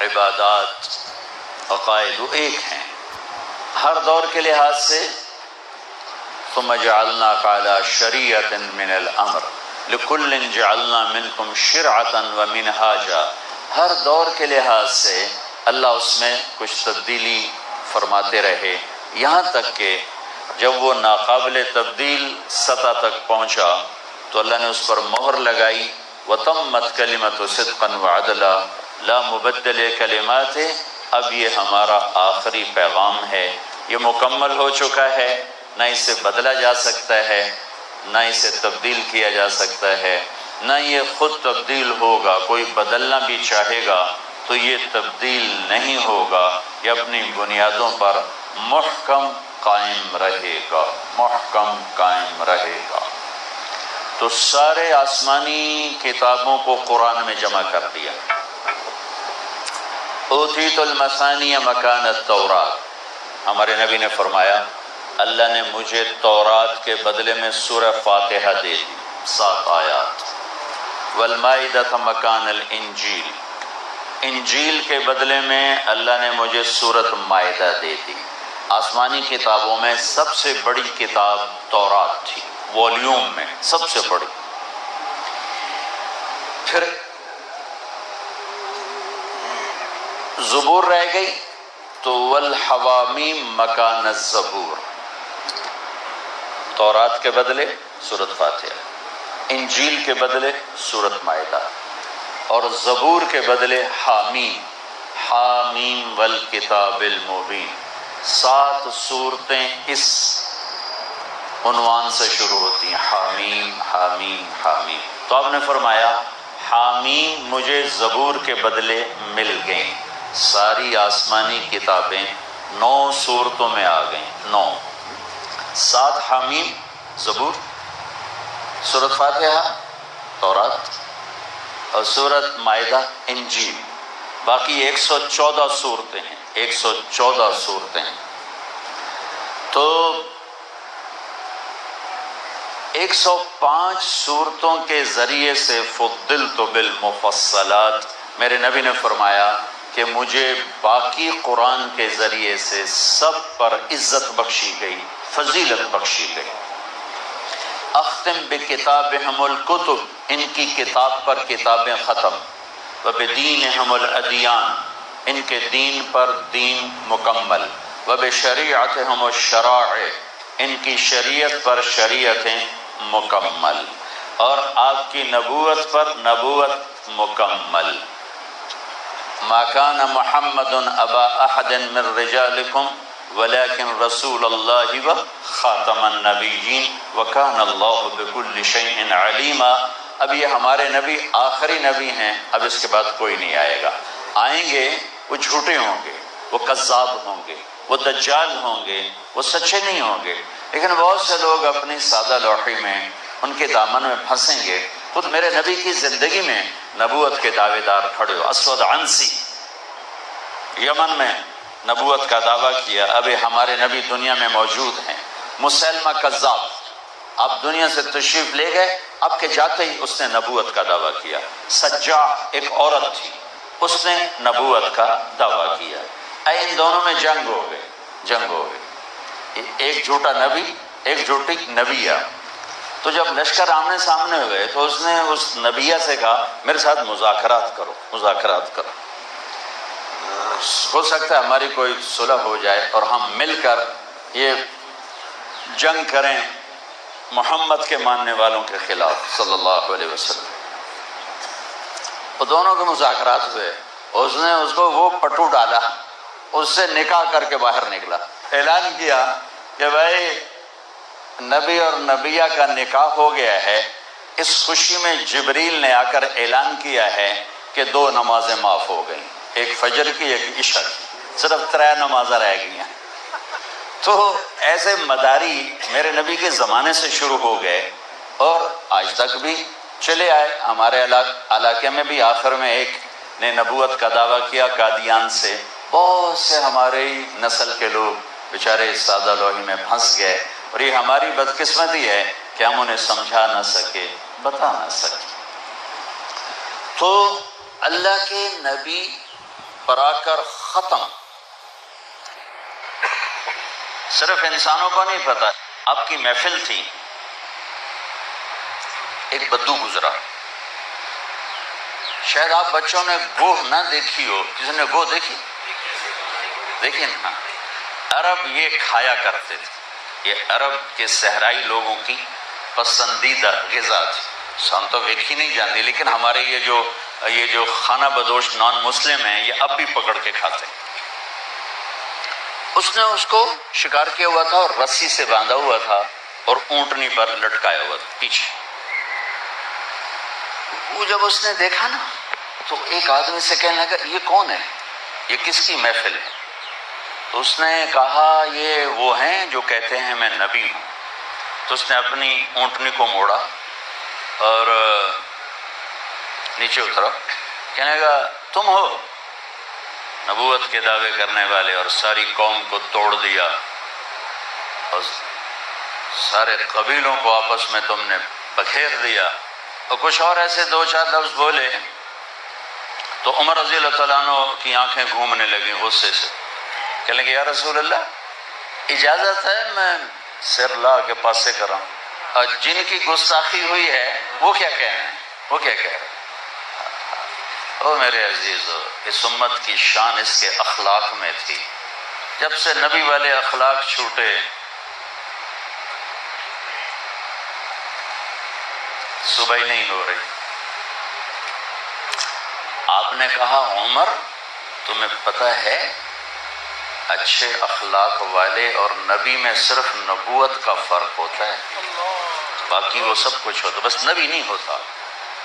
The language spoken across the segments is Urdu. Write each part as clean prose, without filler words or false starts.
عبادات، عقائد وہ ایک ہیں ہر دور کے لحاظ سے. ثم جعلناک علی شریعۃ من الامر لکل جعلنا منکم شرعۃ ومنہاجا. ہر دور کے لحاظ سے اللہ اس میں کچھ تبدیلی فرماتے رہے، یہاں تک کہ جب وہ ناقابل تبدیل سطح تک پہنچا تو اللہ نے اس پر مہر لگائی. وتمت کلمۃ صدقا وعدلا لا مبدل کلمات. اب یہ ہمارا آخری پیغام ہے، یہ مکمل ہو چکا ہے، نہ اسے بدلا جا سکتا ہے، نہ اسے تبدیل کیا جا سکتا ہے، نہ یہ خود تبدیل ہوگا. کوئی بدلنا بھی چاہے گا تو یہ تبدیل نہیں ہوگا، یہ اپنی بنیادوں پر محکم قائم رہے گا، محکم قائم رہے گا. تو سارے آسمانی کتابوں کو قرآن میں جمع کر دیا. اوتیت المثانی مکان التورات. ہمارے نبی نے فرمایا اللہ نے مجھے تورات کے بدلے میں سورہ فاتحہ دے دی 7 آیات. والمائدۃ مکان الانجیل. انجیل کے بدلے میں اللہ نے مجھے سورۃ مائدہ دے دی. آسمانی کتابوں میں سب سے بڑی کتاب تورات تھی، والیوم میں سب سے بڑی. پھر زبور رہ گئی تو والحوامیم مکان الزبور. تورات کے بدلے سورۃ فاتحہ، انجیل کے بدلے سورۃ مائدہ، اور زبور کے بدلے حامیم. حامیم والکتاب المبین. 7 صورتیں اس عنوان سے شروع ہوتی ہیں، حامیم حامیم حامیم. تو آپ نے فرمایا حامیم مجھے زبور کے بدلے مل گئیں. ساری آسمانی کتابیں 9 صورتوں میں آ گئیں. 9 7 حامیم زبور، سورۃ فاتحہ تورات، اور سورۃ مائدہ انجیل. باقی 114 صورتیں ہیں، 114 صورتیں ہیں. تو 105 صورتوں کے ذریعے سے فضلت بالمفصلات. میرے نبی نے فرمایا کہ مجھے باقی قرآن کے ذریعے سے سب پر عزت بخشی گئی، فضیلت بخشی گئی. اختم بکتابہم الکتب. ان کی کتاب پر کتابیں ختم. وبدینہم الادیان. ان کے دین پر دین مکمل. وبشریعتہم الشرائع. ان کی شریعت پر شریعتیں مکمل، اور آپ کی نبوت پر نبوت مکمل. ما کان محمد ابا احد من رجالکم ولكن رسول اللہ و خاتم النبیین وکان اللہ بکل شیء علیما. اب یہ ہمارے نبی آخری نبی ہیں، اب اس کے بعد کوئی نہیں آئے گا. آئیں گے وہ جھوٹے ہوں گے، وہ کذاب ہوں گے، وہ دجال ہوں گے، وہ سچے نہیں ہوں گے. لیکن بہت سے لوگ اپنی سادہ لوحی میں ان کے دامن میں پھنسیں گے. خود میرے نبی کی زندگی میں نبوت کے دعوے دار کھڑے ہو. اسود عنسی یمن میں نبوت کا دعویٰ کیا، اب ہمارے نبی دنیا میں موجود ہیں. مسلمہ کذاب آپ دنیا سے تشریف لے گئے، اب کے جاتے ہی اس نے نبوت کا دعویٰ کیا. سجاع ایک عورت تھی، اس نے نبوت کا دعویٰ کیا. ان دونوں میں جنگ ہو گئی، جنگ ہو گئی. ایک جھوٹا نبی، ایک جھوٹی نبیہ. تو جب لشکر آمنے سامنے ہوئے تو اس نے اس نبیہ سے کہا میرے ساتھ مذاکرات کرو، مذاکرات کرو، ہو سکتا ہے ہماری کوئی صلح ہو جائے اور ہم مل کر یہ جنگ کریں محمد کے ماننے والوں کے خلاف صلی اللہ علیہ وسلم. وہ دونوں کے مذاکرات ہوئے. اس نے اس کو وہ پٹو ڈالا، اس سے نکاح کر کے باہر نکلا. اعلان کیا کہ بھائی نبی اور نبیہ کا نکاح ہو گیا ہے. اس خوشی میں جبریل نے آ کر اعلان کیا ہے کہ 2 نمازیں معاف ہو گئیں، ایک فجر کی ایک عشاء کی، صرف 3 نمازیں رہ گئی ہیں. تو ایسے مداری میرے نبی کے زمانے سے شروع ہو گئے اور آج تک بھی چلے آئے. ہمارے علاقے میں بھی آخر میں ایک نے نبوت کا دعویٰ کیا قادیان سے. بہت سے ہمارے نسل کے لوگ بیچارے اس سادہ لوحی میں پھنس گئے، اور یہ ہماری بدقسمتی ہے کہ ہم انہیں سمجھا نہ سکے، بتا نہ سکے. تو اللہ کے نبی برا کر ختم. صرف انسانوں کو نہیں پتا. آپ کی محفل تھی، ایک بدو گزرا. شاید آپ بچوں نے گوہ نہ دیکھی ہو. کسی نے گوہ دیکھی؟ دیکھیں نا. عرب یہ کھایا کرتے تھے. یہ عرب کے صحرائی لوگوں کی پسندیدہ غذا تھی. ہم تو دیکھی نہیں جانتی، لیکن ہمارے یہ جو خانہ بدوش نان مسلم ہیں یہ اب بھی پکڑ کے کھاتے ہیں. اس نے اس کو شکار کیا ہوا تھا اور رسی سے باندھا ہوا تھا اور اونٹنی پر لٹکایا ہوا تھا پیچھے. وہ جب اس نے دیکھا نا تو ایک آدمی سے کہنے لگا یہ کون ہے، یہ کس کی محفل ہے؟ تو اس نے کہا یہ وہ ہیں جو کہتے ہیں میں نبی ہوں. تو اس نے اپنی اونٹنی کو موڑا اور نیچے اترا. کہنے لگا تم ہو نبوت کے دعوے کرنے والے، اور ساری قوم کو توڑ دیا اور سارے قبیلوں کو آپس میں تم نے بکھیر دیا. اور کچھ اور ایسے دو چار لفظ بولے تو عمر رضی اللہ تعالیٰ عنہ کی آنکھیں گھومنے لگیں غصے سے. کہنے لگے یا رسول اللہ اجازت ہے میں سر لا کے پاسے کروں؟ اور جن کی گستاخی ہوئی ہے وہ کیا کہہ رہے ہیں، وہ کیا کہہ رہے ہیں؟ او میرے عزیزو، اس امت کی شان اس کے اخلاق میں تھی. جب سے نبی والے اخلاق چھوٹے صبح ہی نہیں ہو رہی. آپ نے کہا عمر تمہیں پتہ ہے اچھے اخلاق والے اور نبی میں صرف نبوت کا فرق ہوتا ہے، باقی وہ سب کچھ ہوتا، بس نبی نہیں ہوتا.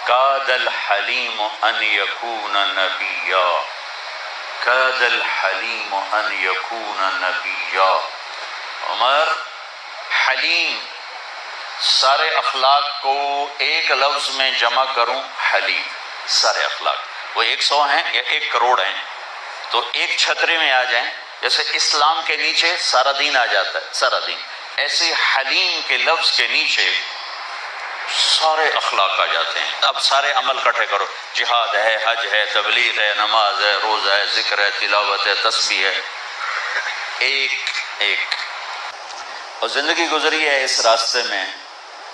کاد الحلیم ان یکون نبیا، کاد الحلیم ان یکون نبیا. عمر حلیم، سارے اخلاق کو ایک لفظ میں جمع کروں حلیم، سارے اخلاق وہ 100 ہیں یا 1 کروڑ ہیں تو ایک چھتری میں آ جائیں. جیسے اسلام کے نیچے سارا دین آ جاتا ہے، سارا دین، ایسے حلیم کے لفظ کے نیچے سارے اخلاق آ جاتے ہیں. اب سارے عمل کٹھے کرو، جہاد ہے، حج ہے، تبلیغ ہے، نماز ہے، روزہ ہے، ذکر ہے، تلاوت ہے، تسبیح ہے، ایک ایک. اور زندگی گزری ہے اس راستے میں.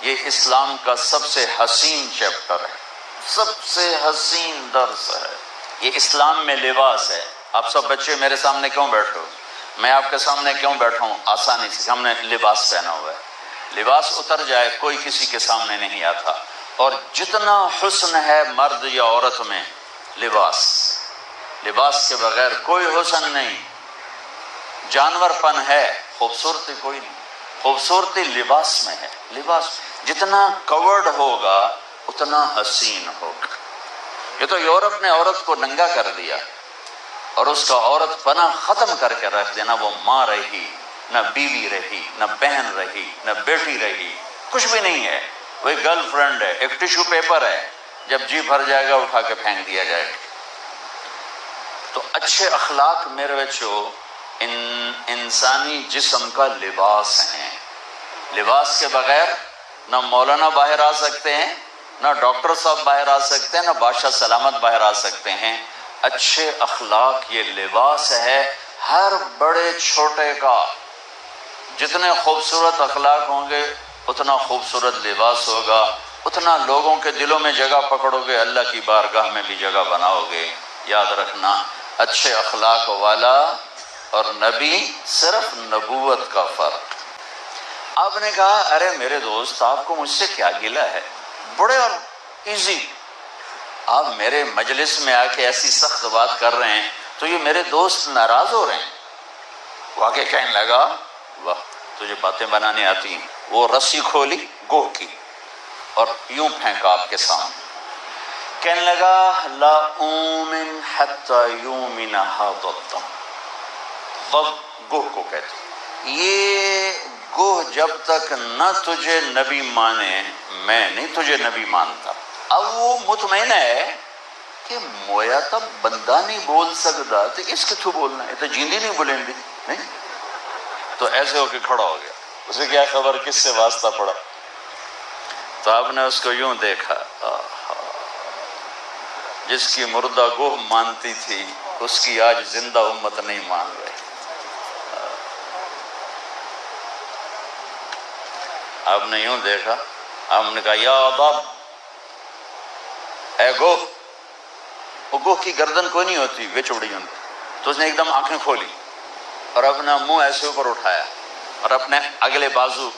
یہ اسلام کا سب سے حسین چیپٹر ہے، سب سے حسین درس ہے. یہ اسلام میں لباس ہے. آپ سب بچے میرے سامنے کیوں بیٹھے ہو، میں آپ کے سامنے کیوں بیٹھا ہوں؟ آسانی سے ہم نے لباس پہنا ہوا ہے. لباس اتر جائے کوئی کسی کے سامنے نہیں آتا. اور جتنا حسن ہے مرد یا عورت میں، لباس کے بغیر کوئی حسن نہیں. جانور پن ہے، خوبصورتی کوئی نہیں. خوبصورتی لباس میں ہے. لباس جتنا کورڈ ہوگا اتنا حسین ہوگا. یہ تو یورپ نے عورت کو ننگا کر دیا اور اس کا عورت پنا ختم کر کے رکھ دینا. وہ ماں رہی، نہ بیوی رہی، نہ بہن رہی، نہ بیٹی رہی، کچھ بھی نہیں ہے. وہی گرل فرینڈ ہے، ایک ٹیشو پیپر ہے، جب جی بھر جائے گا اٹھا کے پھینک دیا جائے گا. تو اچھے اخلاق میرے بچوں انسانی جسم کا لباس ہیں. لباس کے بغیر نہ مولانا باہر آ سکتے ہیں، نہ ڈاکٹر صاحب باہر آ سکتے ہیں، نہ بادشاہ سلامت باہر آ سکتے ہیں. اچھے اخلاق یہ لباس ہے ہر بڑے چھوٹے کا. جتنے خوبصورت اخلاق ہوں گے اتنا خوبصورت لباس ہوگا، اتنا لوگوں کے دلوں میں جگہ پکڑو گے، اللہ کی بارگاہ میں بھی جگہ بناؤ گے. یاد رکھنا اچھے اخلاق والا اور نبی صرف نبوت کا فرق. آپ نے کہا ارے میرے دوست آپ کو مجھ سے کیا گلہ ہے، بڑے اور ایزی. آپ میرے مجلس میں آ کے ایسی سخت بات کر رہے ہیں تو یہ میرے دوست ناراض ہو رہے ہیں. واقعی کہنے لگا واہ تجھے باتیں بنانے آتی ہیں. وہ رسی کھولی گوہ کی اور یوں پھینکا آپ کے سامنے. کہنے لگا لا اومن حتی یومن ھذا الدم. گوہ کو کہتے ہیں یہ گوہ جب تک نہ تجھے نبی مانے میں نہیں تجھے نبی مانتا. اب وہ مطمئن ہے کہ مویا تو بندہ نہیں بول سکتا تو اس کتوں بولنا ہے، تو جیندی نہیں بولیں دی نہیں. تو ایسے ہو کے کھڑا ہو گیا. اسے کیا خبر کس سے واسطہ پڑا. تو آپ نے اس کو یوں دیکھا، جس کی مردہ گوہ مانتی تھی اس کی آج زندہ امت نہیں مان رہی. آپ نے یوں دیکھا، ہم نے کہا یا ضب، اے گوہ. وہ گوہ کی گردن کوئی نہیں ہوتی، وچ اڑی ہوتی. تو اس نے ایک دم آنکھیں کھولی اور اپنا منہ ایسے اوپر اٹھایا اور اپنے اگلے بازو،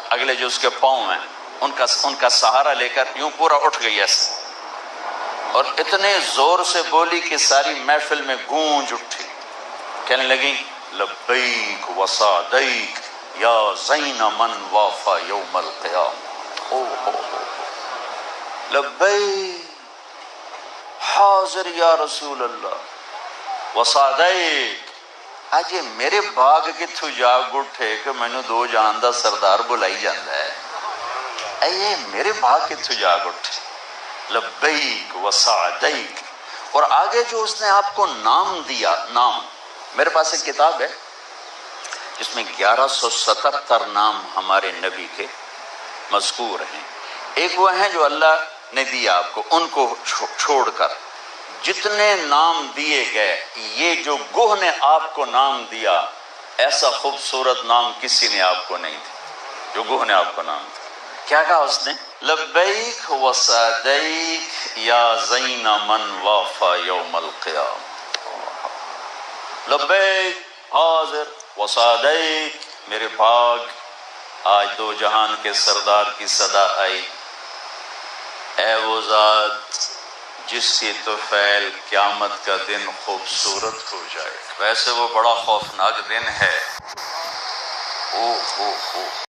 اگلے جو اس کے پاؤں ہیں ان کا سہارا لے کر یوں پورا اٹھ گئی ایسے، اور اتنے زور سے بولی کہ ساری محفل میں گونج اٹھی. کہنے لگی لبیک وسعدیک یا زین من وافا یوم القیامہ. لبیک حاضر یا رسول اللہ، وسعدیک اج میرے باغ کتھوں جاگ اٹھے کہ مینوں دو جہان دا سردار بلائی جاندا ہے. اے میرے باغ کتھوں جاگ اٹھے. لبیک وسعدیک. اور آگے جو اس نے آپ کو نام دیا، نام، میرے پاس ایک کتاب ہے جس میں 1177 نام ہمارے نبی کے مذکور ہیں. ایک وہ ہیں جو اللہ نے دیا آپ کو، ان کو چھوڑ کر جتنے نام دیے گئے، یہ جو گوہ نے آپ کو نام دیا، ایسا خوبصورت نام کسی نے آپ کو نہیں دیا جو گوہ نے آپ کو نام دیا. کیا کہا اس نے؟ لبیک وسعدیک یا زین من وافا یوم القیامہ. لبیک حاضر وسعدیک، میرے بھاگ آج دو جہان کے سردار کی صدا آئی. اے وہ ذات جس کی طفیل قیامت کا دن خوبصورت ہو جائے. ویسے وہ بڑا خوفناک دن ہے. اوہ اوہ اوہ